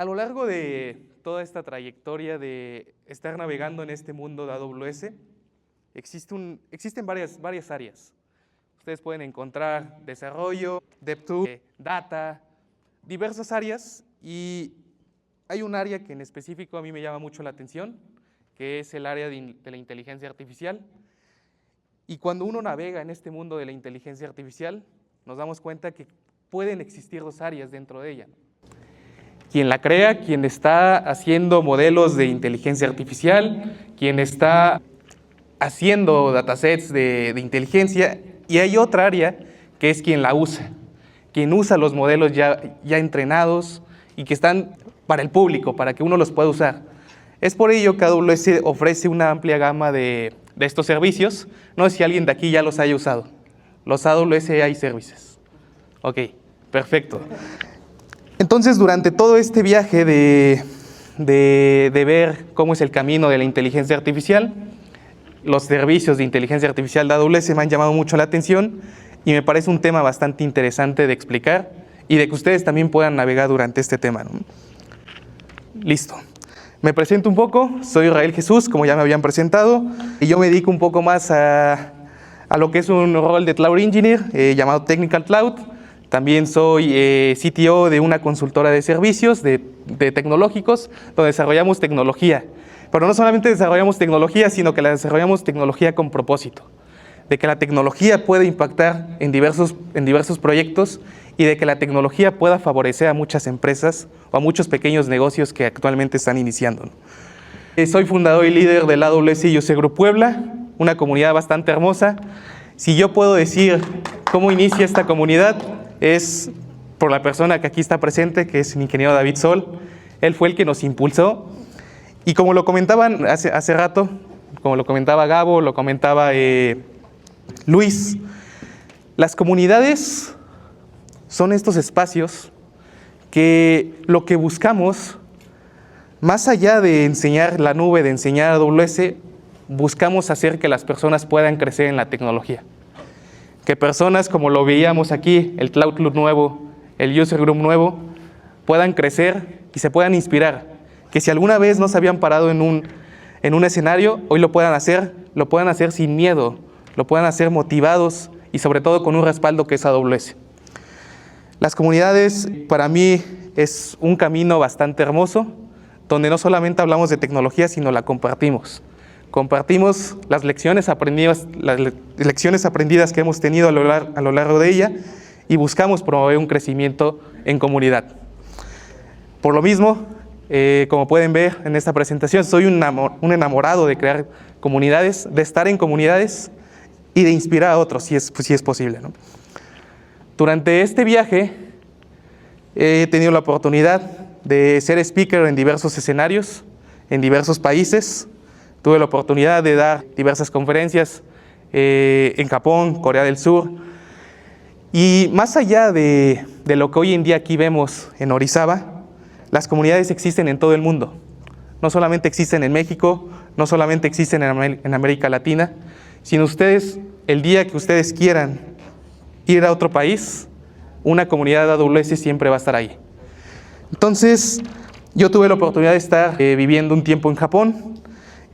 A lo largo de toda esta trayectoria de estar navegando en este mundo de AWS, existen varias áreas. Ustedes pueden encontrar desarrollo, DevTools, data, diversas áreas, y hay un área que en específico a mí me llama mucho la atención, que es el área de la inteligencia artificial. Y cuando uno navega en este mundo de la inteligencia artificial, nos damos cuenta que pueden existir dos áreas dentro de ella. Quien la crea, quien está haciendo modelos de inteligencia artificial, quien está haciendo datasets de inteligencia, y hay otra área que es quien la usa, quien usa los modelos ya entrenados y que están para el público, para que uno los pueda usar. Es por ello que AWS ofrece una amplia gama de estos servicios. No sé si alguien de aquí ya los haya usado. Los AWS AI Services. Ok, perfecto. Entonces, durante todo este viaje de ver cómo es el camino de la inteligencia artificial, los servicios de inteligencia artificial de AWS me han llamado mucho la atención y me parece un tema bastante interesante de explicar y de que ustedes también puedan navegar durante este tema, ¿no? Listo. Me presento un poco, soy Israel Jesús, como ya me habían presentado, y yo me dedico un poco más a lo que es un rol de Cloud Engineer llamado Technical Cloud. También soy CTO de una consultora de servicios de tecnológicos, donde desarrollamos tecnología. Pero no solamente desarrollamos tecnología, sino que la desarrollamos tecnología con propósito. De que la tecnología puede impactar en diversos proyectos y de que la tecnología pueda favorecer a muchas empresas o a muchos pequeños negocios que actualmente están iniciando. Soy fundador y líder del AWS User Group Puebla, una comunidad bastante hermosa. Si yo puedo decir cómo inicia esta comunidad, es por la persona que aquí está presente, que es el ingeniero David Sol. Él fue el que nos impulsó. Y como lo comentaban hace rato, como lo comentaba Gabo, lo comentaba Luis, las comunidades son estos espacios que lo que buscamos, más allá de enseñar la nube, de enseñar AWS, buscamos hacer que las personas puedan crecer en la tecnología. Que personas, como lo veíamos aquí, el Cloud Club nuevo, el User Group nuevo, puedan crecer y se puedan inspirar. Que si alguna vez no se habían parado en un escenario, hoy lo puedan hacer sin miedo, lo puedan hacer motivados y sobre todo con un respaldo que es AWS. Las comunidades para mí es un camino bastante hermoso, donde no solamente hablamos de tecnología, sino la compartimos. Compartimos las lecciones aprendidas que hemos tenido a lo largo de ella y buscamos promover un crecimiento en comunidad. Por lo mismo, como pueden ver en esta presentación, soy un enamorado de crear comunidades, de estar en comunidades y de inspirar a otros, si es posible, ¿no? Durante este viaje he tenido la oportunidad de ser speaker en diversos escenarios, en diversos países. Tuve la oportunidad de dar diversas conferencias en Japón, Corea del Sur. Y más allá de lo que hoy en día aquí vemos en Orizaba, las comunidades existen en todo el mundo. No solamente existen en México, no solamente existen en América Latina, sino el día que ustedes quieran ir a otro país, una comunidad de AWS siempre va a estar ahí. Entonces, yo tuve la oportunidad de estar viviendo un tiempo en Japón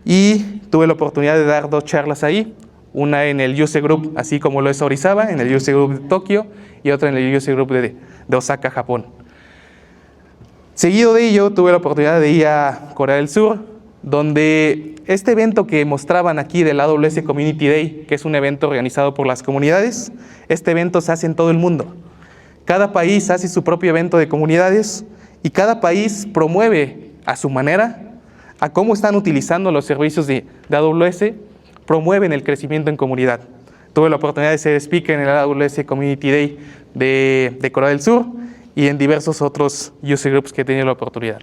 y tuve la oportunidad de dar 2 charlas ahí, una en el User Group, así como lo es Orizaba, en el User Group de Tokio, y otra en el User Group de Osaka, Japón. Seguido de ello, tuve la oportunidad de ir a Corea del Sur, donde este evento que mostraban aquí del AWS Community Day, que es un evento organizado por las comunidades, este evento se hace en todo el mundo. Cada país hace su propio evento de comunidades y cada país promueve a su manera a cómo están utilizando los servicios de AWS, promueven el crecimiento en comunidad. Tuve la oportunidad de ser speaker en el AWS Community Day de Corea del Sur y en diversos otros user groups que he tenido la oportunidad.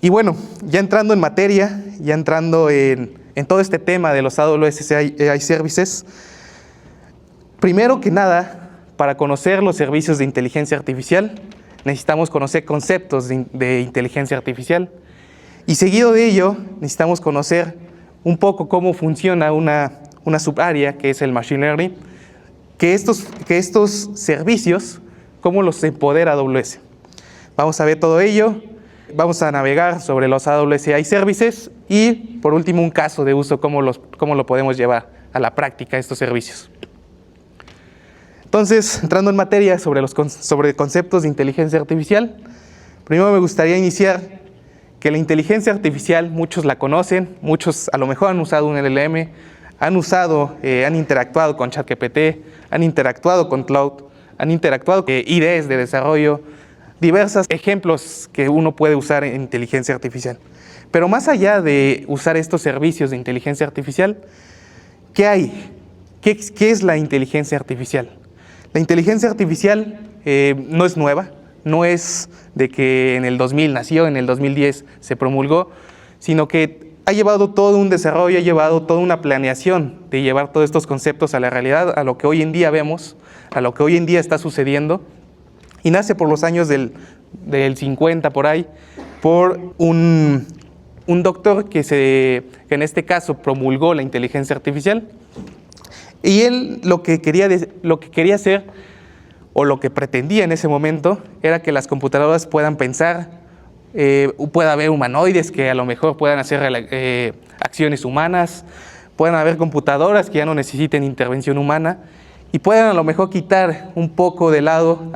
Y bueno, ya entrando en materia, ya entrando en todo este tema de los AWS AI Services, primero que nada, para conocer los servicios de inteligencia artificial, necesitamos conocer conceptos de inteligencia artificial. Y seguido de ello, necesitamos conocer un poco cómo funciona una subárea, que es el Machine Learning, que estos servicios, cómo los empodera AWS. Vamos a ver todo ello. Vamos a navegar sobre los AWS iServices y, por último, un caso de uso, cómo lo podemos llevar a la práctica estos servicios. Entonces, entrando en materia sobre conceptos de inteligencia artificial, primero me gustaría iniciar que la inteligencia artificial, muchos la conocen, muchos a lo mejor han usado un LLM, han interactuado con ChatGPT, han interactuado con Cloud, han interactuado con IDEs de desarrollo, diversos ejemplos que uno puede usar en inteligencia artificial. Pero más allá de usar estos servicios de inteligencia artificial, ¿qué hay? ¿Qué es la inteligencia artificial? La inteligencia artificial no es nueva, no es de que en el 2000 nació, en el 2010 se promulgó, sino que ha llevado todo un desarrollo, ha llevado toda una planeación de llevar todos estos conceptos a la realidad, a lo que hoy en día vemos, a lo que hoy en día está sucediendo. Y nace por los años del 50 por ahí, por un doctor que en este caso promulgó la inteligencia artificial. Y él lo que quería hacer, o lo que pretendía en ese momento, era que las computadoras puedan pensar, pueda haber humanoides que a lo mejor puedan hacer acciones humanas, puedan haber computadoras que ya no necesiten intervención humana y puedan a lo mejor quitar un poco de lado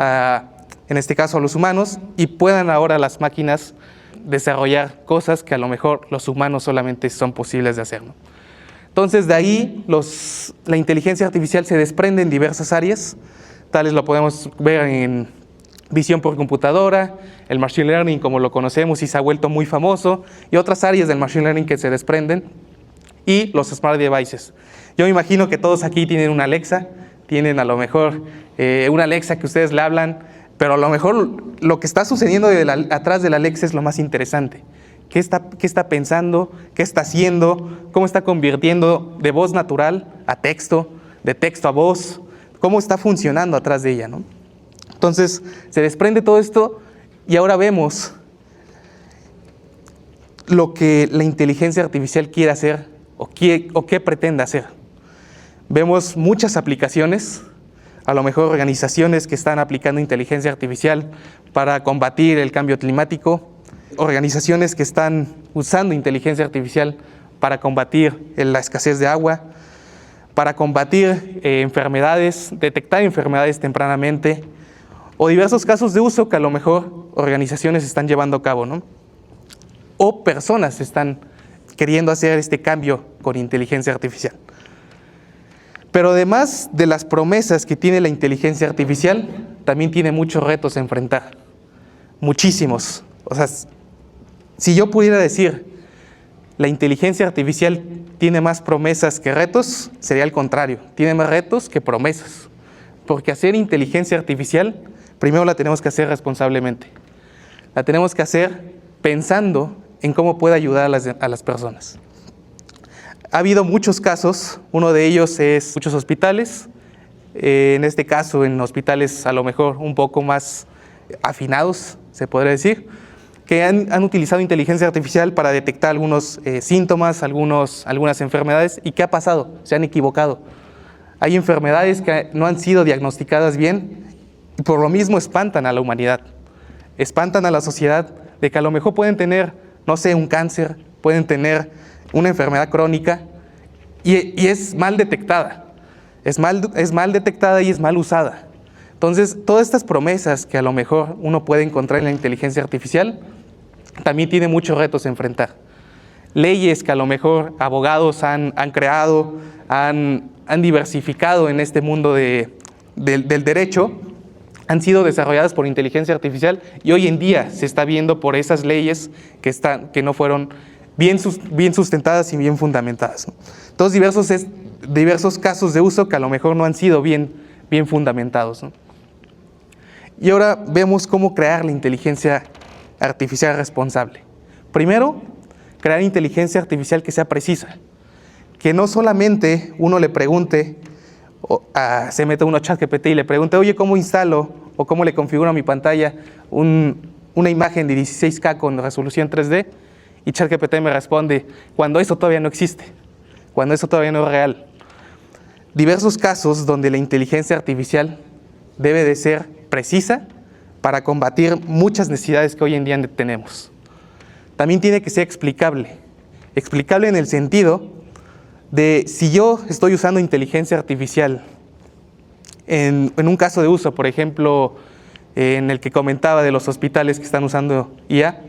en este caso a los humanos, y puedan ahora las máquinas desarrollar cosas que a lo mejor los humanos solamente son posibles de hacer, ¿no? Entonces de ahí la inteligencia artificial se desprende en diversas áreas, tales lo podemos ver en visión por computadora, el machine learning como lo conocemos y se ha vuelto muy famoso, y otras áreas del machine learning que se desprenden, y los smart devices. Yo me imagino que todos aquí tienen una Alexa, tienen a lo mejor una Alexa que ustedes le hablan, pero a lo mejor lo que está sucediendo atrás de la Alexa es lo más interesante. ¿Qué está pensando? ¿Qué está haciendo? ¿Cómo está convirtiendo de voz natural a texto, de texto a voz? ¿Cómo está funcionando atrás de ella, ¿no? Entonces, se desprende todo esto y ahora vemos lo que la inteligencia artificial quiere hacer o qué pretende hacer. Vemos muchas aplicaciones, a lo mejor organizaciones que están aplicando inteligencia artificial para combatir el cambio climático, organizaciones que están usando inteligencia artificial para combatir la escasez de agua, para combatir enfermedades, detectar enfermedades tempranamente, o diversos casos de uso que a lo mejor organizaciones están llevando a cabo, ¿no? O personas están queriendo hacer este cambio con inteligencia artificial. Pero además de las promesas que tiene la inteligencia artificial, también tiene muchos retos a enfrentar. Muchísimos. O sea, si yo pudiera decir, la inteligencia artificial tiene más promesas que retos, sería al contrario. Tiene más retos que promesas. Porque hacer inteligencia artificial, primero la tenemos que hacer responsablemente. La tenemos que hacer pensando en cómo puede ayudar a las personas. Ha habido muchos casos, uno de ellos es muchos hospitales, en este caso en hospitales a lo mejor un poco más afinados, se podría decir, que han utilizado inteligencia artificial para detectar algunos síntomas, algunas enfermedades. ¿Y qué ha pasado? Se han equivocado. Hay enfermedades que no han sido diagnosticadas bien y por lo mismo espantan a la humanidad, espantan a la sociedad de que a lo mejor pueden tener, no sé, un cáncer, pueden tener una enfermedad crónica y es mal detectada. Es mal detectada y es mal usada. Entonces, todas estas promesas que a lo mejor uno puede encontrar en la inteligencia artificial, también tiene muchos retos a enfrentar. Leyes que a lo mejor abogados han creado, han diversificado en este mundo del derecho, han sido desarrolladas por inteligencia artificial y hoy en día se está viendo por esas leyes que no fueron bien sustentadas y bien fundamentadas. Entonces, diversos casos de uso que a lo mejor no han sido bien fundamentados, ¿no? Y ahora vemos cómo crear la inteligencia artificial responsable. Primero, crear inteligencia artificial que sea precisa. Que no solamente uno le pregunte, se mete uno a ChatGPT y le pregunte, oye, ¿cómo instalo o cómo le configuro a mi pantalla una imagen de 16K con resolución 3D? Y ChatGPT me responde, cuando eso todavía no existe, cuando eso todavía no es real. Diversos casos donde la inteligencia artificial debe de ser precisa, para combatir muchas necesidades que hoy en día tenemos. También tiene que ser explicable. Explicable en el sentido de si yo estoy usando inteligencia artificial en un caso de uso, por ejemplo, en el que comentaba de los hospitales que están usando IA,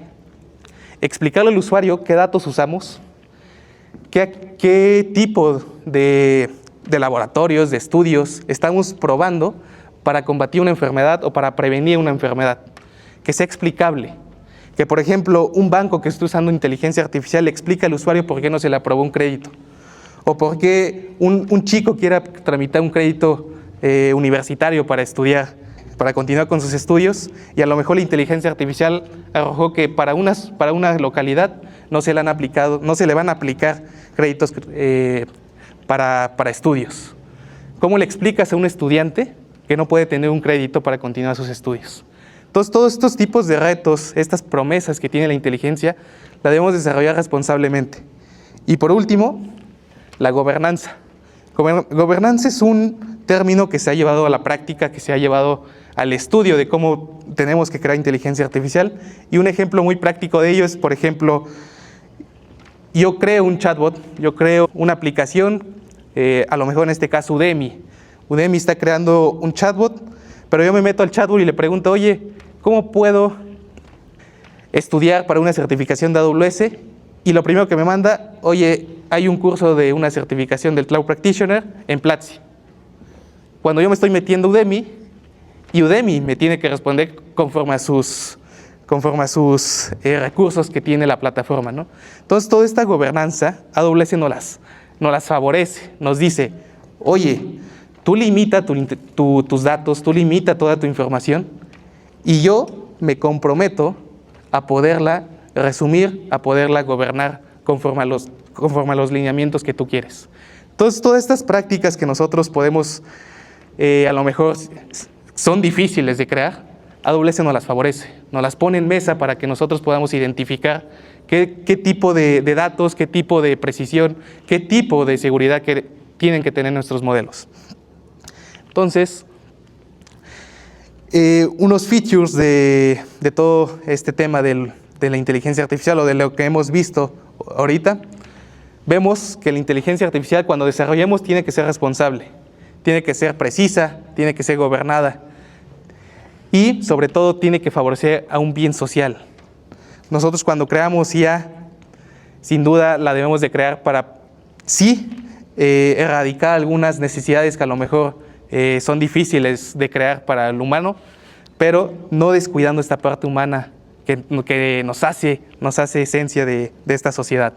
explicarle al usuario qué datos usamos, qué tipo de laboratorios, de estudios estamos probando para combatir una enfermedad o para prevenir una enfermedad, que sea explicable. Que, por ejemplo, un banco que esté usando inteligencia artificial le explica al usuario por qué no se le aprobó un crédito, o por qué un chico quiera tramitar un crédito universitario para estudiar, para continuar con sus estudios, y a lo mejor la inteligencia artificial arrojó que para una localidad no se le van a aplicar créditos para estudios. ¿Cómo le explicas a un estudiante que no puede tener un crédito para continuar sus estudios? Entonces, todos estos tipos de retos, estas promesas que tiene la inteligencia, la debemos desarrollar responsablemente. Y por último, la gobernanza. Gobernanza es un término que se ha llevado a la práctica, que se ha llevado al estudio de cómo tenemos que crear inteligencia artificial. Y un ejemplo muy práctico de ello es, por ejemplo, yo creo un chatbot, yo creo una aplicación, a lo mejor en este caso Udemy. Udemy está creando un chatbot, pero yo me meto al chatbot y le pregunto, oye, ¿cómo puedo estudiar para una certificación de AWS? Y lo primero que me manda, oye, hay un curso de una certificación del Cloud Practitioner en Platzi. Cuando yo me estoy metiendo a Udemy, y Udemy me tiene que responder conforme a sus recursos que tiene la plataforma, ¿no? Entonces, toda esta gobernanza, AWS nos las favorece, nos dice, oye, tú limita tus datos, tú limita toda tu información, y yo me comprometo a poderla resumir, a poderla gobernar conforme a los lineamientos que tú quieres. Entonces, todas estas prácticas que nosotros podemos, a lo mejor son difíciles de crear, AWS nos las favorece, nos las pone en mesa para que nosotros podamos identificar qué tipo de datos, qué tipo de precisión, qué tipo de seguridad que tienen que tener nuestros modelos. Entonces, unos features de todo este tema de la inteligencia artificial o de lo que hemos visto ahorita, vemos que la inteligencia artificial cuando desarrollemos tiene que ser responsable, tiene que ser precisa, tiene que ser gobernada y sobre todo tiene que favorecer a un bien social. Nosotros cuando creamos IA, sin duda la debemos de crear para sí erradicar algunas necesidades que a lo mejor son difíciles de crear para el humano, pero no descuidando esta parte humana que nos hace esencia de esta sociedad.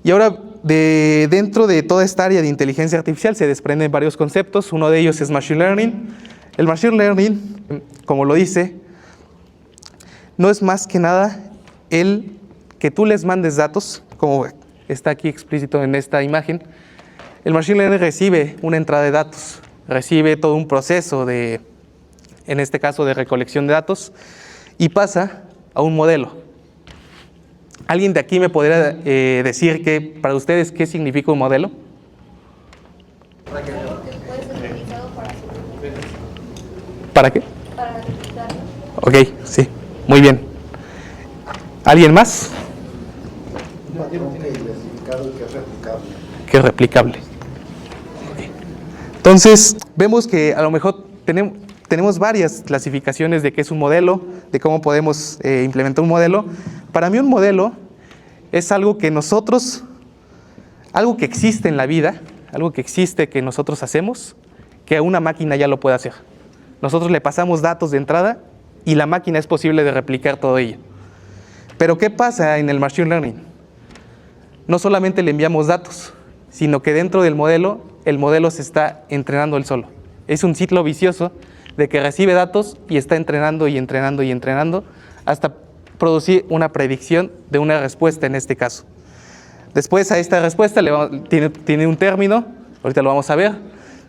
Y ahora, dentro de toda esta área de inteligencia artificial se desprenden varios conceptos. Uno de ellos es Machine Learning. El Machine Learning, como lo dice, no es más que nada el que tú les mandes datos, como está aquí explícito en esta imagen. El Machine Learning recibe una entrada de datos, recibe todo un proceso en este caso de recolección de datos, y pasa a un modelo. ¿Alguien de aquí me podría decir para ustedes qué significa un modelo? ¿Para qué? Para replicarlo. Ok, sí, muy bien. ¿Alguien más? Que es replicable. Okay. Entonces, vemos que a lo mejor tenemos varias clasificaciones de qué es un modelo, de cómo podemos implementar un modelo. Para mí un modelo es algo que algo que existe en la vida, algo que existe que nosotros hacemos, que una máquina ya lo puede hacer. Nosotros le pasamos datos de entrada y la máquina es posible de replicar todo ello. Pero ¿qué pasa en el Machine Learning? No solamente le enviamos datos, sino que dentro del modelo, el modelo se está entrenando él solo. Es un ciclo vicioso de que recibe datos y está entrenando y entrenando y entrenando hasta producir una predicción de una respuesta en este caso. Después a esta respuesta tiene un término, ahorita lo vamos a ver,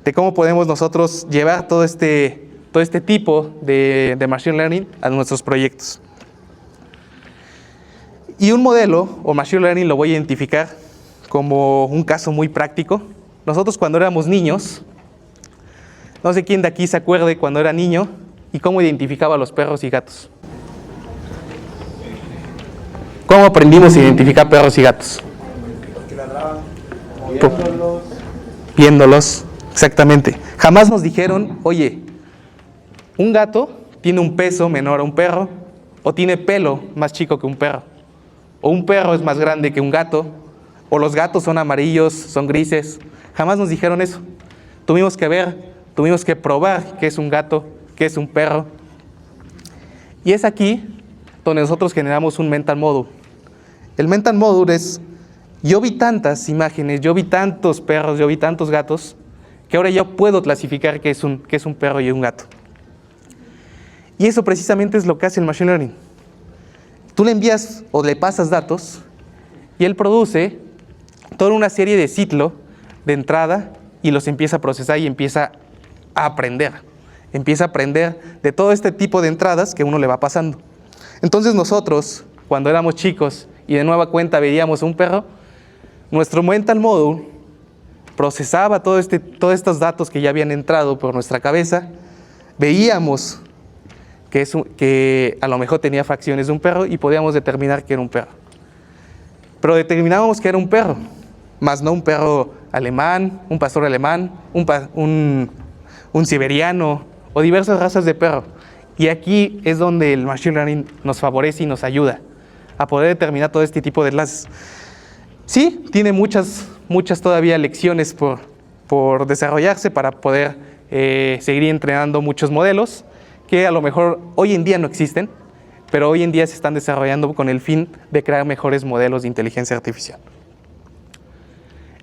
de cómo podemos nosotros llevar todo este tipo de Machine Learning a nuestros proyectos. Y un modelo o Machine Learning lo voy a identificar como un caso muy práctico. Nosotros cuando éramos niños, no sé quién de aquí se acuerde cuando era niño, y cómo identificaba a los perros y gatos. ¿Cómo aprendimos a identificar perros y gatos? Porque ladraban, viéndolos. Viéndolos, exactamente. Jamás nos dijeron, oye, un gato tiene un peso menor a un perro, o tiene pelo más chico que un perro, o un perro es más grande que un gato, o los gatos son amarillos, son grises. Jamás nos dijeron eso. Tuvimos que ver, tuvimos que probar qué es un gato, qué es un perro. Y es aquí donde nosotros generamos un mental model. El mental model es, yo vi tantas imágenes, yo vi tantos perros, yo vi tantos gatos, que ahora yo puedo clasificar qué es un perro y un gato. Y eso precisamente es lo que hace el Machine Learning. Tú le envías o le pasas datos y él produce toda una serie de ciclos de entrada y los empieza a procesar y empieza a aprender. Empieza a aprender de todo este tipo de entradas que uno le va pasando. Entonces nosotros, cuando éramos chicos y de nueva cuenta veíamos un perro, nuestro mental model procesaba todos estos datos que ya habían entrado por nuestra cabeza, veíamos que a lo mejor tenía facciones de un perro y podíamos determinar que era un perro. Pero determinábamos que era un perro, más no un perro alemán, un pastor alemán, un siberiano o diversas razas de perro. Y aquí es donde el Machine Learning nos favorece y nos ayuda a poder determinar todo este tipo de enlaces. Sí, tiene muchas todavía lecciones por desarrollarse para poder seguir entrenando muchos modelos que a lo mejor hoy en día no existen, pero hoy en día se están desarrollando con el fin de crear mejores modelos de inteligencia artificial.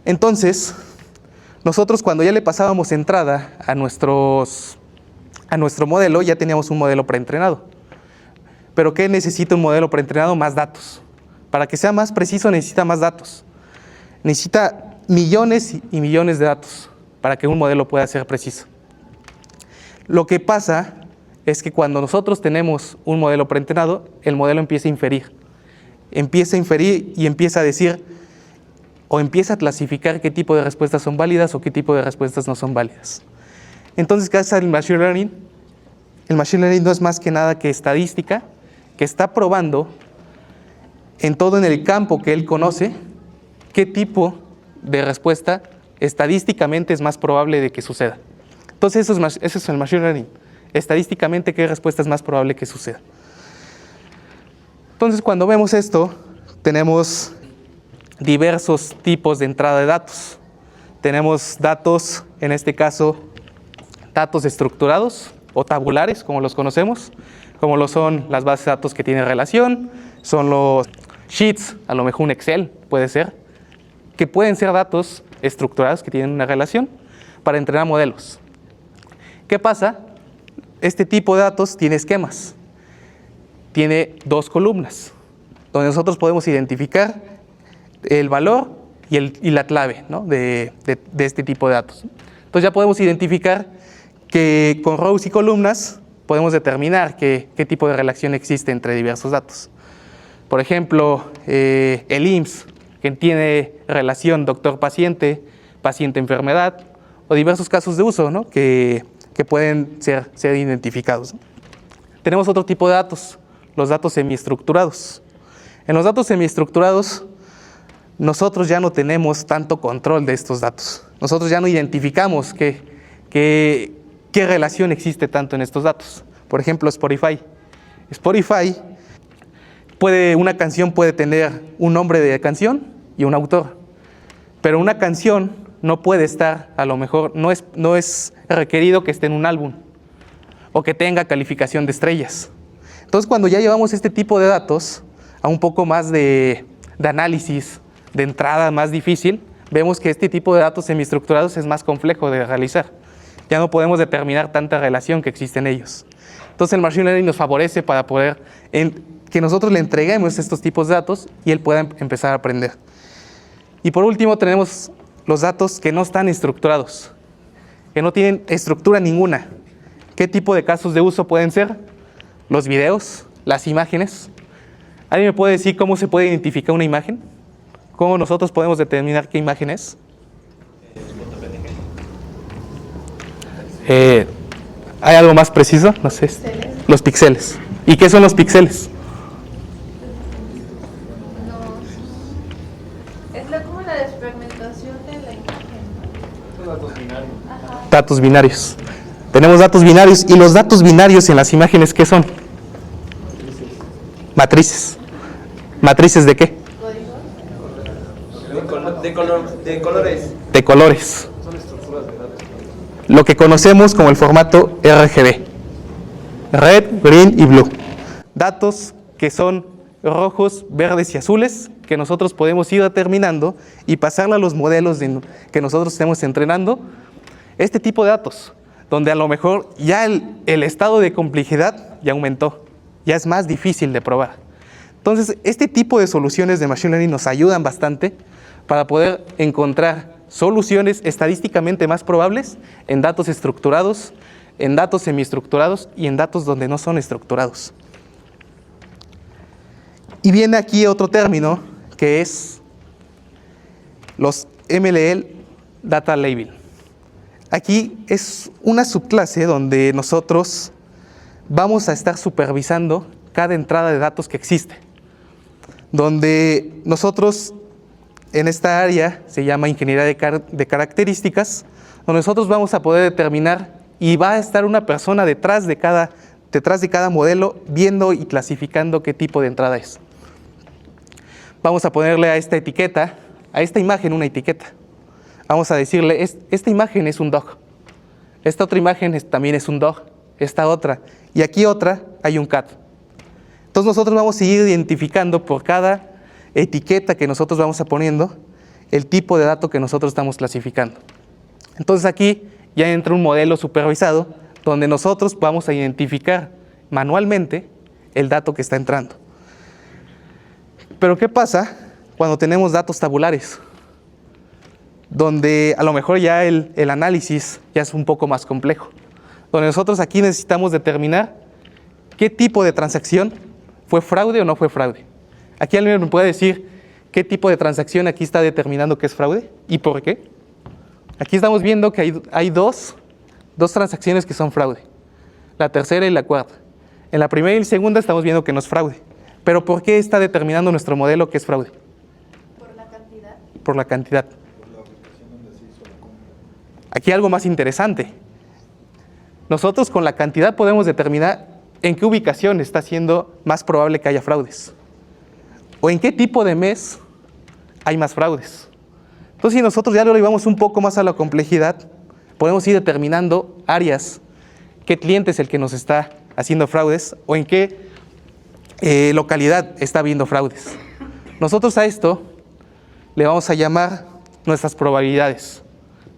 Entonces, nosotros cuando ya le pasábamos entrada a nuestro modelo, ya teníamos un modelo preentrenado. ¿Pero qué necesita un modelo preentrenado? Más datos. Para que sea más preciso necesita más datos. Necesita millones y millones de datos para que un modelo pueda ser preciso. Lo que pasa es que cuando nosotros tenemos un modelo preentrenado, el modelo empieza a inferir. Empieza a inferir y empieza a decir, o empieza a clasificar qué tipo de respuestas son válidas o qué tipo de respuestas no son válidas. Entonces, ¿qué hace el Machine Learning? El Machine Learning no es más que nada que estadística, que está probando en todo en el campo que él conoce, qué tipo de respuesta estadísticamente es más probable de que suceda. Entonces, eso es el Machine Learning. Estadísticamente, ¿qué respuesta es más probable que suceda? Entonces, cuando vemos esto, tenemos diversos tipos de entrada de datos. Tenemos datos, en este caso, datos estructurados o tabulares, como los conocemos, como lo son las bases de datos que tienen relación, son los sheets, a lo mejor un Excel puede ser, que pueden ser datos estructurados que tienen una relación para entrenar modelos. ¿Qué pasa? Este tipo de datos tiene esquemas, tiene dos columnas, donde nosotros podemos identificar el valor y la clave, ¿no? de este tipo de datos. Entonces ya podemos identificar que con rows y columnas podemos determinar qué tipo de relación existe entre diversos datos. Por ejemplo, el IMSS, que tiene relación doctor-paciente, paciente-enfermedad, o diversos casos de uso, ¿no? que pueden ser identificados. Tenemos otro tipo de datos, los datos semiestructurados. En los datos semiestructurados, nosotros ya no tenemos tanto control de estos datos. Nosotros ya no identificamos qué relación existe tanto en estos datos. Por ejemplo, Spotify. Spotify, una canción puede tener un nombre de canción y un autor. Pero una canción no puede estar, a lo mejor, no es requerido que esté en un álbum o que tenga calificación de estrellas. Entonces, cuando ya llevamos este tipo de datos a un poco más de análisis, de entrada más difícil, vemos que este tipo de datos semiestructurados es más complejo de realizar. Ya no podemos determinar tanta relación que existe en ellos. Entonces el Machine Learning nos favorece para poder que nosotros le entreguemos estos tipos de datos y él pueda empezar a aprender. Y por último tenemos los datos que no están estructurados, que no tienen estructura ninguna. ¿Qué tipo de casos de uso pueden ser? Los videos, las imágenes. ¿Alguien me puede decir cómo se puede identificar una imagen? ¿Cómo nosotros podemos determinar qué imagen es? ¿Hay algo más preciso? No sé. Los píxeles. ¿Y qué son los píxeles? Es como la desfragmentación de la imagen, ¿no? Son datos binarios. Ajá. Datos binarios. Tenemos datos binarios, y los datos binarios en las imágenes, ¿qué son? Matrices. ¿Matrices de qué? De colores. De colores. Son estructuras de datos. Lo que conocemos como el formato RGB. Red, green y blue. Datos que son rojos, verdes y azules, que nosotros podemos ir determinando y pasarla a los modelos que nosotros estemos entrenando. Este tipo de datos, donde a lo mejor ya el estado de complejidad ya aumentó, ya es más difícil de probar. Entonces, este tipo de soluciones de Machine Learning nos ayudan bastante para poder encontrar soluciones estadísticamente más probables en datos estructurados, en datos semiestructurados y en datos donde no son estructurados. Y viene aquí otro término que es los MLL Data Label. Aquí es una subclase donde nosotros vamos a estar supervisando cada entrada de datos que existe. Donde nosotros en esta área se llama ingeniería de características, donde nosotros vamos a poder determinar y va a estar una persona detrás de cada modelo viendo y clasificando qué tipo de entrada es. Vamos a ponerle a esta etiqueta, a esta imagen una etiqueta. Vamos a decirle, esta imagen es un dog. Esta otra imagen también es un dog. Esta otra. Y aquí otra hay un cat. Entonces nosotros vamos a ir identificando por cada etiqueta que nosotros vamos a poniendo el tipo de dato que nosotros estamos clasificando. Entonces aquí ya entra un modelo supervisado donde nosotros vamos a identificar manualmente el dato que está entrando. Pero ¿qué pasa cuando tenemos datos tabulares? Donde a lo mejor ya el análisis ya es un poco más complejo. Donde nosotros aquí necesitamos determinar qué tipo de transacción fue fraude o no fue fraude. Aquí alguien me puede decir qué tipo de transacción aquí está determinando que es fraude y por qué. Aquí estamos viendo que hay dos transacciones que son fraude. La tercera y la cuarta. En la primera y la segunda estamos viendo que no es fraude. Pero ¿por qué está determinando nuestro modelo que es fraude? Por la cantidad. Por la cantidad. Aquí algo más interesante. Nosotros con la cantidad podemos determinar en qué ubicación está siendo más probable que haya fraudes. O en qué tipo de mes hay más fraudes. Entonces, si nosotros ya lo llevamos un poco más a la complejidad, podemos ir determinando áreas, qué cliente es el que nos está haciendo fraudes o en qué localidad está habiendo fraudes. Nosotros a esto le vamos a llamar nuestras probabilidades.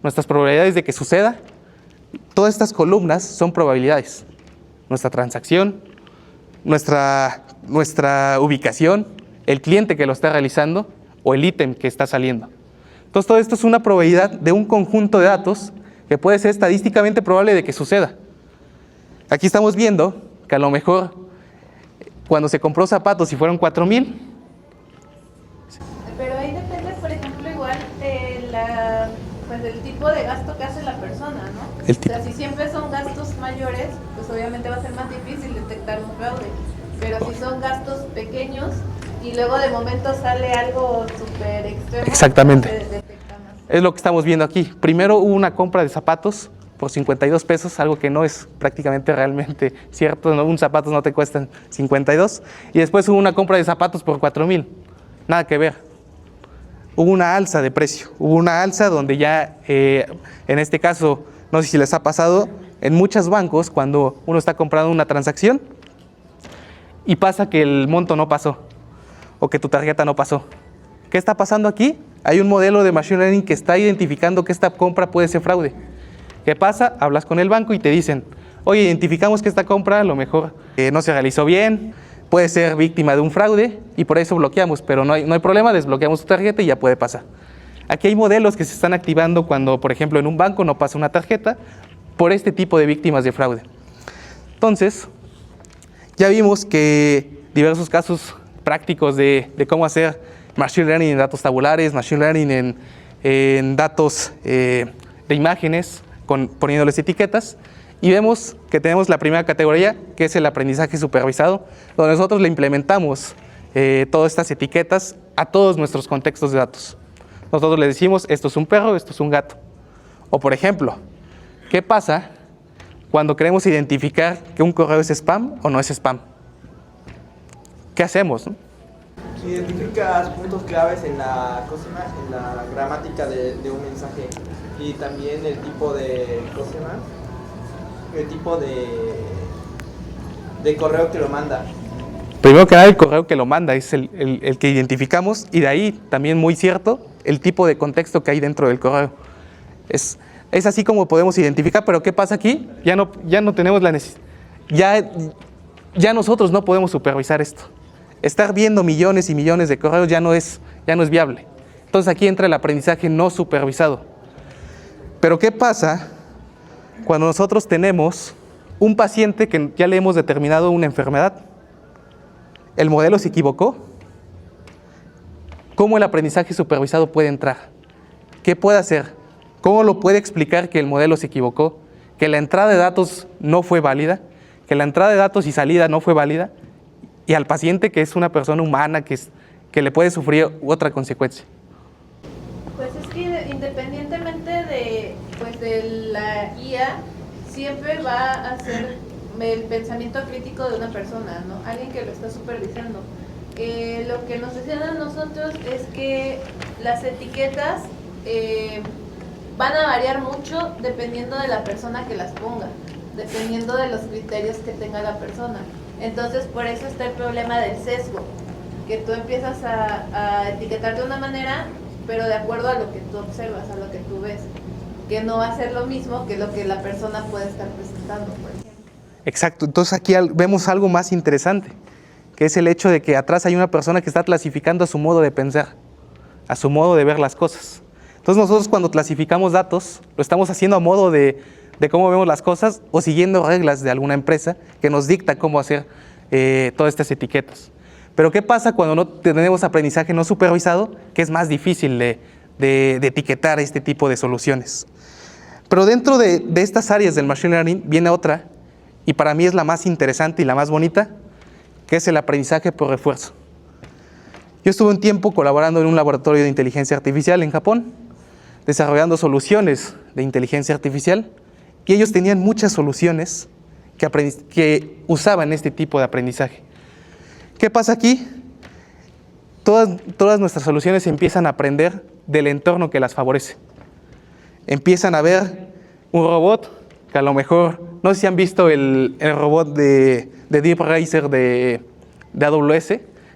Nuestras probabilidades de que suceda. Todas estas columnas son probabilidades. Nuestra transacción, nuestra ubicación, el cliente que lo está realizando o el ítem que está saliendo. Entonces todo esto es una probabilidad de un conjunto de datos que puede ser estadísticamente probable de que suceda. Aquí estamos viendo que a lo mejor cuando se compró zapatos y fueron 4,000. Pero ahí depende, por ejemplo, igual del tipo de gasto que hace la persona, ¿no? El tipo. O sea, si siempre son gastos mayores, pues obviamente va a ser más difícil detectar un fraude. Pero si son gastos pequeños y luego de momento sale algo súper extremo, exactamente. Se detecta más. Es lo que estamos viendo aquí. Primero hubo una compra de zapatos por 52 pesos, algo que no es prácticamente realmente cierto, ¿no? Un zapato no te cuestan 52. Y después hubo una compra de zapatos por 4,000. Nada que ver. Hubo una alza de precio. Hubo una alza donde ya, en este caso, no sé si les ha pasado, en muchos bancos, cuando uno está comprando una transacción y pasa que el monto no pasó o que tu tarjeta no pasó. ¿Qué está pasando aquí? Hay un modelo de Machine Learning que está identificando que esta compra puede ser fraude. ¿Qué pasa? Hablas con el banco y te dicen, oye, identificamos que esta compra a lo mejor no se realizó bien, puede ser víctima de un fraude y por eso bloqueamos, pero no hay problema, desbloqueamos tu tarjeta y ya puede pasar. Aquí hay modelos que se están activando cuando, por ejemplo, en un banco no pasa una tarjeta por este tipo de víctimas de fraude. Entonces, ya vimos que diversos casos prácticos de cómo hacer Machine Learning en datos tabulares, Machine Learning en datos de imágenes, poniéndoles etiquetas, Y vemos que tenemos la primera categoría, que es el aprendizaje supervisado, donde nosotros le implementamos todas estas etiquetas a todos nuestros contextos de datos. Nosotros le decimos, esto es un perro, esto es un gato. O por ejemplo, ¿qué pasa cuando queremos identificar que un correo es spam o no es spam? ¿Qué hacemos, no? Identificas puntos claves en la gramática de un mensaje y también el tipo de correo que lo manda. Primero que nada, el correo que lo manda es el que identificamos, y de ahí también, muy cierto, el tipo de contexto que hay dentro del correo. Es así como podemos identificar, pero ¿qué pasa aquí? Ya no tenemos la necesidad, ya nosotros no podemos supervisar esto. Estar viendo millones y millones de correos ya no es viable. Entonces aquí entra el aprendizaje no supervisado. Pero ¿qué pasa cuando nosotros tenemos un paciente que ya le hemos determinado una enfermedad? ¿El modelo se equivocó? ¿Cómo el aprendizaje supervisado puede entrar? ¿Qué puede hacer? ¿Cómo lo puede explicar que el modelo se equivocó? ¿Que la entrada de datos no fue válida? ¿Que la entrada de datos y salida no fue válida? Y al paciente, que es una persona humana, que le puede sufrir otra consecuencia. Pues es que independientemente de la IA, siempre va a ser el pensamiento crítico de una persona, ¿no? Alguien que lo está supervisando. Lo que nos decían a nosotros es que las etiquetas van a variar mucho dependiendo de la persona que las ponga, dependiendo de los criterios que tenga la persona. Entonces, por eso está el problema del sesgo, que tú empiezas a etiquetar de una manera, pero de acuerdo a lo que tú observas, a lo que tú ves, que no va a ser lo mismo que lo que la persona puede estar presentando, por ejemplo. Exacto, entonces aquí vemos algo más interesante, que es el hecho de que atrás hay una persona que está clasificando a su modo de pensar, a su modo de ver las cosas. Entonces nosotros, cuando clasificamos datos, lo estamos haciendo a modo de cómo vemos las cosas, o siguiendo reglas de alguna empresa que nos dicta cómo hacer todas estas etiquetas. Pero ¿qué pasa cuando no tenemos aprendizaje no supervisado? Que es más difícil de etiquetar este tipo de soluciones. Pero dentro de estas áreas del Machine Learning viene otra, y para mí es la más interesante y la más bonita, que es el aprendizaje por refuerzo. Yo estuve un tiempo colaborando en un laboratorio de inteligencia artificial en Japón, desarrollando soluciones de inteligencia artificial, y ellos tenían muchas soluciones que usaban este tipo de aprendizaje. ¿Qué pasa aquí? Todas nuestras soluciones empiezan a aprender del entorno que las favorece. Empiezan a ver un robot que a lo mejor, no sé si han visto el robot de Deep Racer de AWS,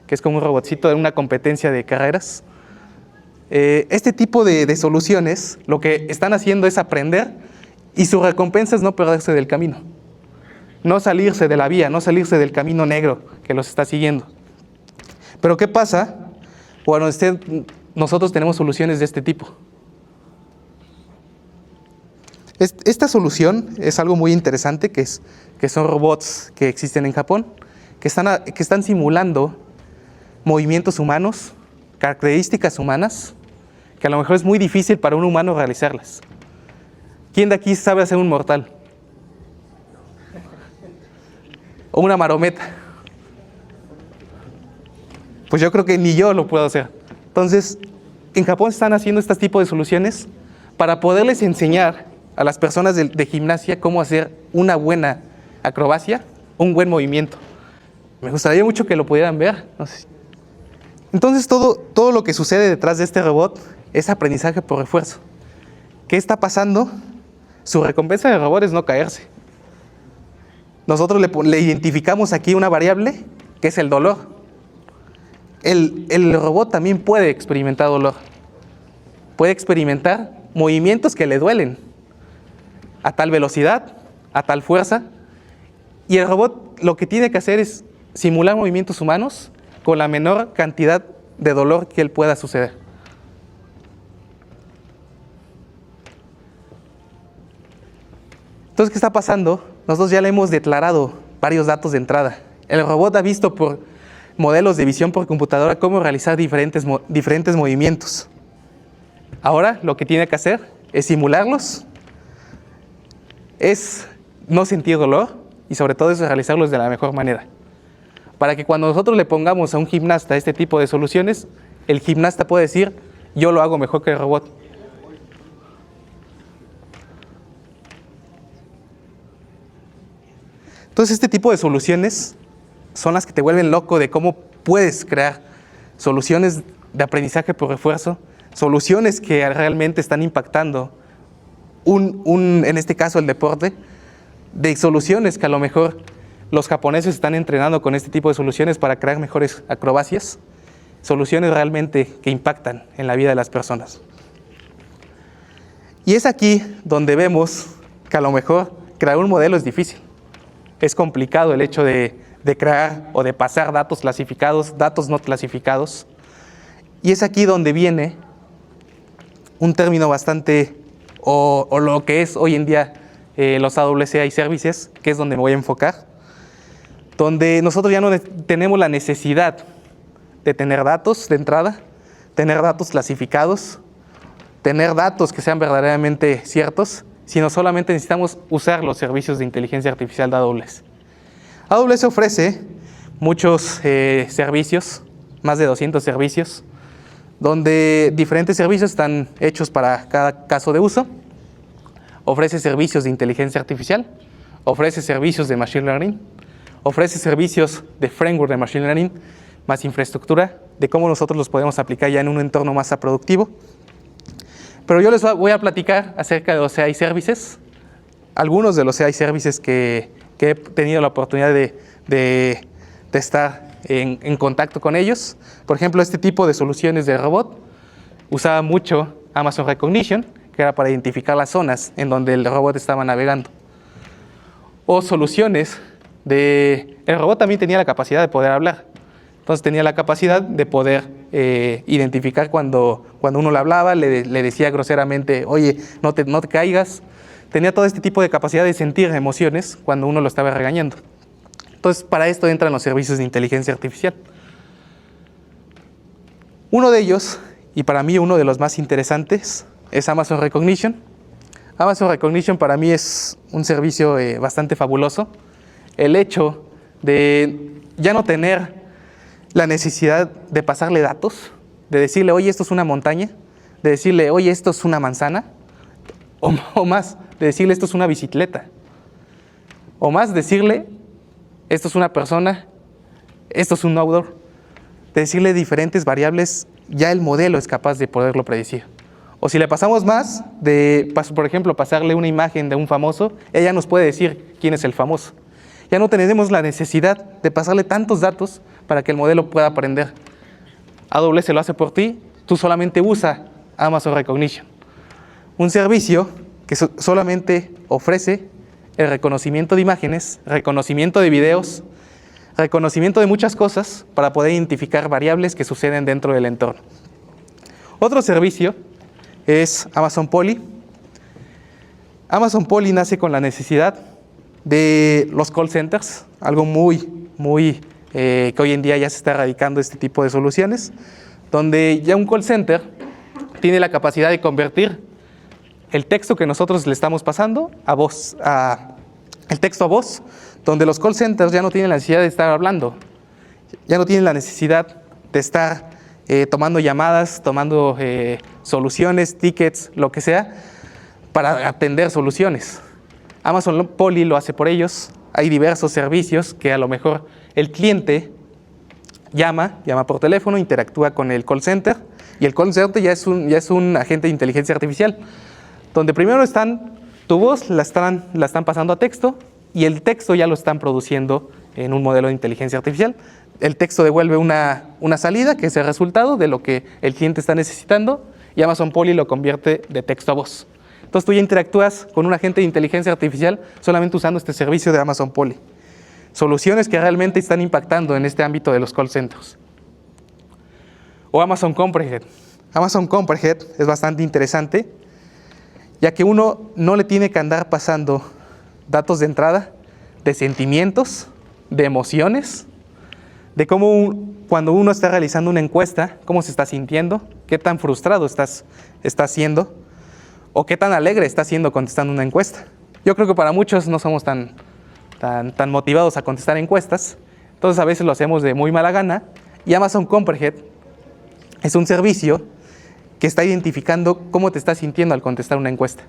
que es como un robotcito de una competencia de carreras. Este tipo de soluciones lo que están haciendo es aprender, y su recompensa es no perderse del camino, no salirse de la vía, no salirse del camino negro que los está siguiendo. Pero ¿qué pasa cuando nosotros tenemos soluciones de este tipo? Esta solución es algo muy interesante, que son robots que existen en Japón, que están simulando movimientos humanos, características humanas, que a lo mejor es muy difícil para un humano realizarlas. ¿Quién de aquí sabe hacer un mortal? O una marometa. Pues yo creo que ni yo lo puedo hacer. Entonces, en Japón están haciendo este tipo de soluciones para poderles enseñar a las personas de gimnasia cómo hacer una buena acrobacia, un buen movimiento. Me gustaría mucho que lo pudieran ver. No sé. Entonces, todo lo que sucede detrás de este robot es aprendizaje por refuerzo. ¿Qué está pasando? Su recompensa del robot es no caerse. Nosotros le identificamos aquí una variable, que es el dolor. El robot también puede experimentar dolor. Puede experimentar movimientos que le duelen, a tal velocidad, a tal fuerza. Y el robot lo que tiene que hacer es simular movimientos humanos con la menor cantidad de dolor que él pueda suceder. Entonces, ¿qué está pasando? Nosotros ya le hemos declarado varios datos de entrada. El robot ha visto por modelos de visión por computadora cómo realizar diferentes movimientos. Ahora lo que tiene que hacer es simularlos, es no sentir dolor y sobre todo eso realizarlos de la mejor manera. Para que cuando nosotros le pongamos a un gimnasta este tipo de soluciones, el gimnasta puede decir, yo lo hago mejor que el robot. Entonces este tipo de soluciones son las que te vuelven loco de cómo puedes crear soluciones de aprendizaje por refuerzo, soluciones que realmente están impactando en este caso el deporte, de soluciones que a lo mejor los japoneses están entrenando con este tipo de soluciones para crear mejores acrobacias, soluciones realmente que impactan en la vida de las personas. Y es aquí donde vemos que a lo mejor crear un modelo es difícil. Es complicado el hecho de crear o de pasar datos clasificados, datos no clasificados. Y es aquí donde viene un término bastante, o lo que es hoy en día los AWS Services, que es donde me voy a enfocar, donde nosotros ya no tenemos la necesidad de tener datos de entrada, tener datos clasificados, tener datos que sean verdaderamente ciertos, sino solamente necesitamos usar los servicios de inteligencia artificial de AWS. AWS ofrece muchos servicios, más de 200 servicios, donde diferentes servicios están hechos para cada caso de uso. Ofrece servicios de inteligencia artificial, ofrece servicios de machine learning, ofrece servicios de framework de machine learning, más infraestructura, de cómo nosotros los podemos aplicar ya en un entorno más productivo. Pero yo les voy a platicar acerca de los AI Services, algunos de los AI Services que he tenido la oportunidad de estar en contacto con ellos. Por ejemplo, este tipo de soluciones de robot usaba mucho Amazon Recognition, que era para identificar las zonas en donde el robot estaba navegando. O soluciones el robot también tenía la capacidad de poder hablar. Entonces tenía la capacidad de poder identificar cuando uno le hablaba, le decía groseramente, oye, no te caigas. Tenía todo este tipo de capacidad de sentir emociones cuando uno lo estaba regañando. Entonces, para esto entran los servicios de inteligencia artificial. Uno de ellos, y para mí uno de los más interesantes, es Amazon Recognition. Amazon Recognition para mí es un servicio bastante fabuloso. El hecho de ya no tener la necesidad de pasarle datos, de decirle, oye, esto es una montaña, de decirle, oye, esto es una manzana, o más, de decirle, esto es una bicicleta, o más, decirle, esto es una persona, esto es un outdoor, de decirle diferentes variables, ya el modelo es capaz de poderlo predecir. O si le pasamos más, por ejemplo, pasarle una imagen de un famoso, ella nos puede decir quién es el famoso. Ya no tenemos la necesidad de pasarle tantos datos para que el modelo pueda aprender. AWS lo hace por ti, tú solamente usa Amazon Recognition. Un servicio que solamente ofrece el reconocimiento de imágenes, reconocimiento de videos, reconocimiento de muchas cosas para poder identificar variables que suceden dentro del entorno. Otro servicio es Amazon Poly. Amazon Poly nace con la necesidad de los call centers, algo muy que hoy en día ya se está erradicando este tipo de soluciones, donde ya un call center tiene la capacidad de convertir el texto que nosotros le estamos pasando el texto a voz, donde los call centers ya no tienen la necesidad de estar hablando, ya no tienen la necesidad de estar tomando llamadas, tomando soluciones, tickets, lo que sea, para atender soluciones. Amazon Poly lo hace por ellos. Hay diversos servicios que a lo mejor el cliente llama por teléfono, interactúa con el call center, y el call center ya es un agente de inteligencia artificial, donde primero tu voz la están pasando a texto, y el texto ya lo están produciendo en un modelo de inteligencia artificial. El texto devuelve una salida, que es el resultado de lo que el cliente está necesitando, y Amazon Poly lo convierte de texto a voz. Entonces tú ya interactúas con un agente de inteligencia artificial solamente usando este servicio de Amazon Poly. Soluciones que realmente están impactando en este ámbito de los call centers. O Amazon Comprehend. Amazon Comprehend es bastante interesante, ya que uno no le tiene que andar pasando datos de entrada de sentimientos, de emociones, de cómo cuando uno está realizando una encuesta, cómo se está sintiendo, qué tan frustrado está siendo, o qué tan alegre está siendo contestando una encuesta. Yo creo que para muchos no somos tan motivados a contestar encuestas, entonces a veces lo hacemos de muy mala gana, y Amazon Comprehend es un servicio que está identificando cómo te estás sintiendo al contestar una encuesta.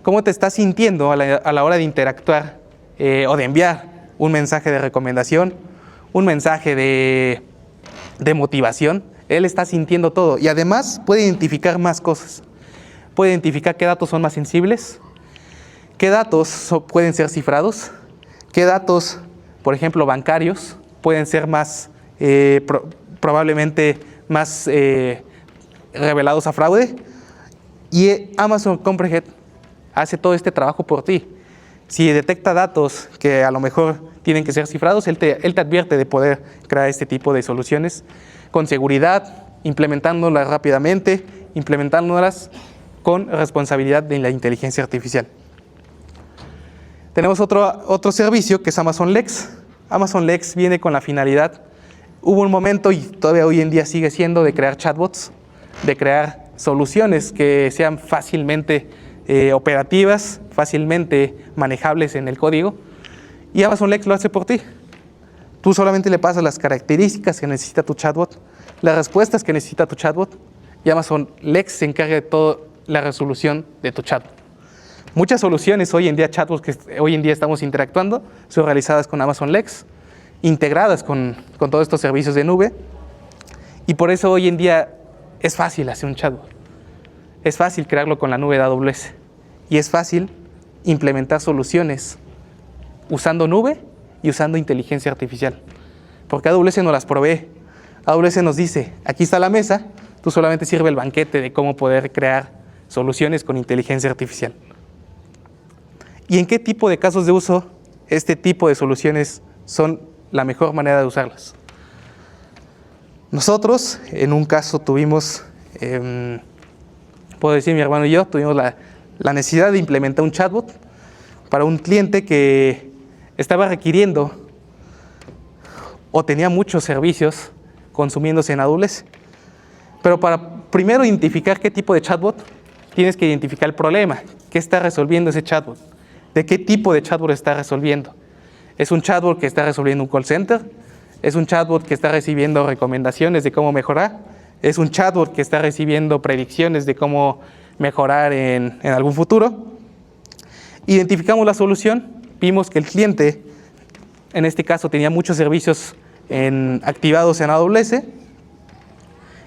Cómo te estás sintiendo a la hora de interactuar o de enviar un mensaje de recomendación, un mensaje de motivación. Él está sintiendo todo y además puede identificar más cosas. Puede identificar qué datos son más sensibles, qué datos pueden ser cifrados, qué datos, por ejemplo, bancarios, pueden ser más, probablemente más revelados a fraude. Y Amazon Comprehend hace todo este trabajo por ti. Si detecta datos que a lo mejor tienen que ser cifrados, él te advierte de poder crear este tipo de soluciones con seguridad, implementándolas rápidamente, implementándolas con responsabilidad de la inteligencia artificial. Tenemos otro servicio que es Amazon Lex. Amazon Lex viene con la finalidad, hubo un momento y todavía hoy en día sigue siendo, de crear chatbots, de crear soluciones que sean fácilmente operativas, fácilmente manejables en el código, y Amazon Lex lo hace por ti. Tú solamente le pasas las características que necesita tu chatbot, las respuestas que necesita tu chatbot, y Amazon Lex se encarga de toda la resolución de tu chatbot. Muchas soluciones hoy en día, chatbots que hoy en día estamos interactuando, son realizadas con Amazon Lex, integradas con todos estos servicios de nube, y por eso hoy en día es fácil hacer un chatbot. Es fácil crearlo con la nube de AWS y es fácil implementar soluciones usando nube y usando inteligencia artificial. Porque AWS nos las provee. AWS nos dice, aquí está la mesa, tú solamente sirve el banquete de cómo poder crear soluciones con inteligencia artificial. ¿Y en qué tipo de casos de uso este tipo de soluciones son la mejor manera de usarlas? Nosotros, en un caso tuvimos, puedo decir mi hermano y yo, tuvimos la necesidad de implementar un chatbot para un cliente que estaba requiriendo o tenía muchos servicios consumiéndose en AWS. Pero para primero identificar qué tipo de chatbot, tienes que identificar el problema. ¿Qué está resolviendo ese chatbot? ¿De qué tipo de chatbot está resolviendo? ¿Es un chatbot que está resolviendo un call center? ¿Es un chatbot que está recibiendo recomendaciones de cómo mejorar? ¿Es un chatbot que está recibiendo predicciones de cómo mejorar en algún futuro? Identificamos la solución, vimos que el cliente, en este caso, tenía muchos servicios activados en AWS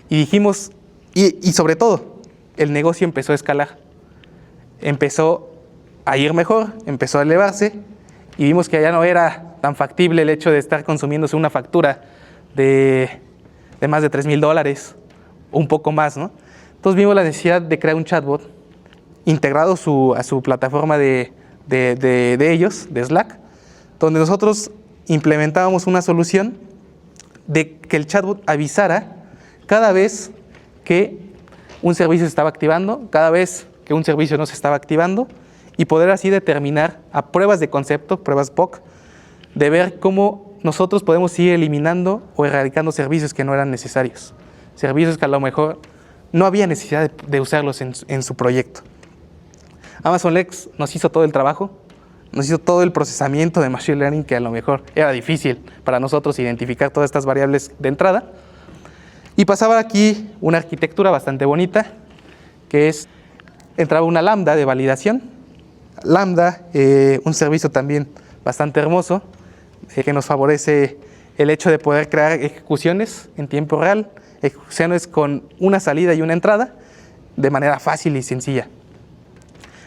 y dijimos, y sobre todo, el negocio empezó a escalar, empezó a ir mejor, empezó a elevarse y vimos que ya no era tan factible el hecho de estar consumiéndose una factura de más de $3,000, un poco más, ¿no? Entonces vimos la necesidad de crear un chatbot integrado a su plataforma de ellos, de Slack, donde nosotros implementábamos una solución de que el chatbot avisara cada vez que un servicio se estaba activando, cada vez que un servicio no se estaba activando, y poder así determinar a pruebas de concepto, pruebas POC, de ver cómo nosotros podemos ir eliminando o erradicando servicios que no eran necesarios, servicios que a lo mejor no había necesidad de usarlos en su proyecto. Amazon Lex nos hizo todo el trabajo, nos hizo todo el procesamiento de Machine Learning, que a lo mejor era difícil para nosotros identificar todas estas variables de entrada. Y pasaba aquí una arquitectura bastante bonita, que es, entraba una lambda de validación. Lambda, un servicio también bastante hermoso, que nos favorece el hecho de poder crear ejecuciones en tiempo real, ejecuciones con una salida y una entrada, de manera fácil y sencilla.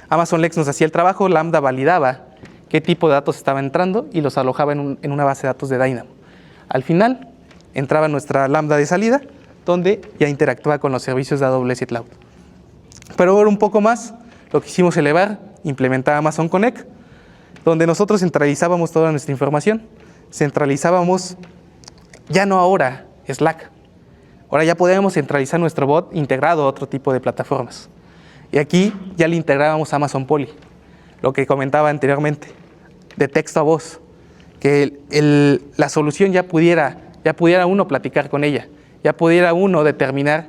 Amazon Lex nos hacía el trabajo, Lambda validaba qué tipo de datos estaba entrando y los alojaba en una base de datos de Dynamo. Al final, entraba nuestra Lambda de salida, donde ya interactuaba con los servicios de AWS Cloud. Pero ahora un poco más, lo quisimos elevar, implementar Amazon Connect, donde nosotros centralizábamos toda nuestra información. Centralizábamos, ya no ahora, Slack. Ahora ya podemos centralizar nuestro bot integrado a otro tipo de plataformas. Y aquí ya le integrábamos Amazon Poly, lo que comentaba anteriormente, de texto a voz, que la solución ya pudiera uno platicar con ella, ya pudiera uno determinar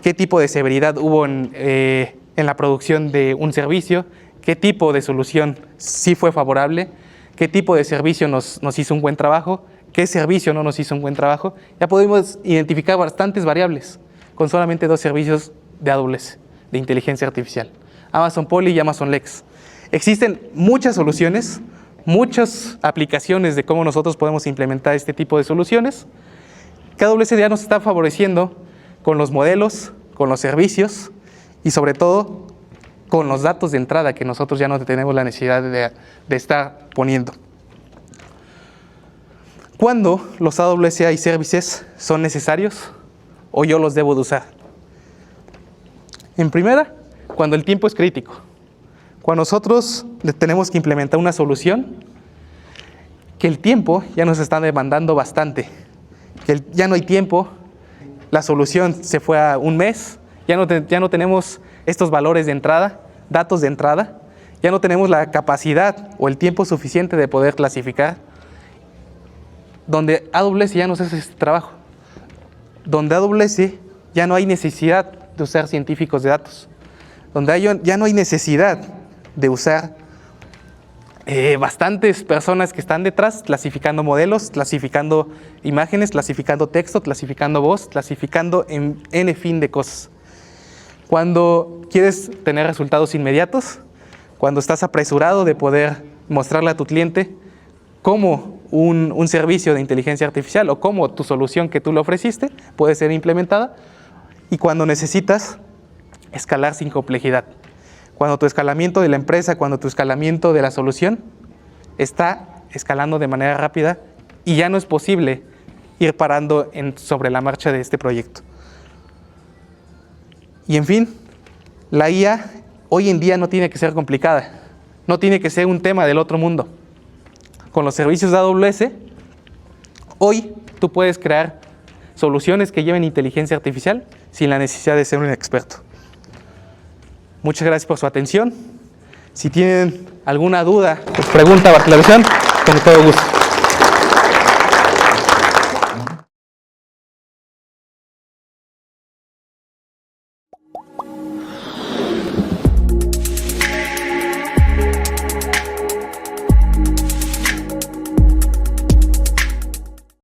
qué tipo de severidad hubo en la producción de un servicio, qué tipo de solución sí fue favorable, qué tipo de servicio nos hizo un buen trabajo, qué servicio no nos hizo un buen trabajo. Ya podemos identificar bastantes variables con solamente 2 servicios de AWS, de inteligencia artificial, Amazon Poly y Amazon Lex. Existen muchas soluciones, muchas aplicaciones de cómo nosotros podemos implementar este tipo de soluciones. Que AWS ya nos está favoreciendo con los modelos, con los servicios y sobre todo con los datos de entrada que nosotros ya no tenemos la necesidad de estar poniendo. ¿Cuándo los AWS AI Services son necesarios o yo los debo de usar? En primera, cuando el tiempo es crítico. Cuando nosotros tenemos que implementar una solución, que el tiempo ya nos está demandando bastante, que ya no hay tiempo, la solución se fue a un mes, ya no tenemos estos valores de entrada, datos de entrada, ya no tenemos la capacidad o el tiempo suficiente de poder clasificar, donde AWS ya nos hace este trabajo, donde AWS ya no hay necesidad de usar científicos de datos, donde ya no hay necesidad de usar bastantes personas que están detrás clasificando modelos, clasificando imágenes, clasificando texto, clasificando voz, clasificando en N fin de cosas. Cuando quieres tener resultados inmediatos, cuando estás apresurado de poder mostrarle a tu cliente cómo un servicio de inteligencia artificial o cómo tu solución que tú le ofreciste puede ser implementada, y cuando necesitas escalar sin complejidad. Cuando tu escalamiento de la empresa, cuando tu escalamiento de la solución está escalando de manera rápida y ya no es posible ir parando sobre la marcha de este proyecto. Y en fin, la IA hoy en día no tiene que ser complicada, no tiene que ser un tema del otro mundo. Con los servicios de AWS, hoy tú puedes crear soluciones que lleven inteligencia artificial sin la necesidad de ser un experto. Muchas gracias por su atención. Si tienen alguna duda, pregunta o aclaración, con todo gusto.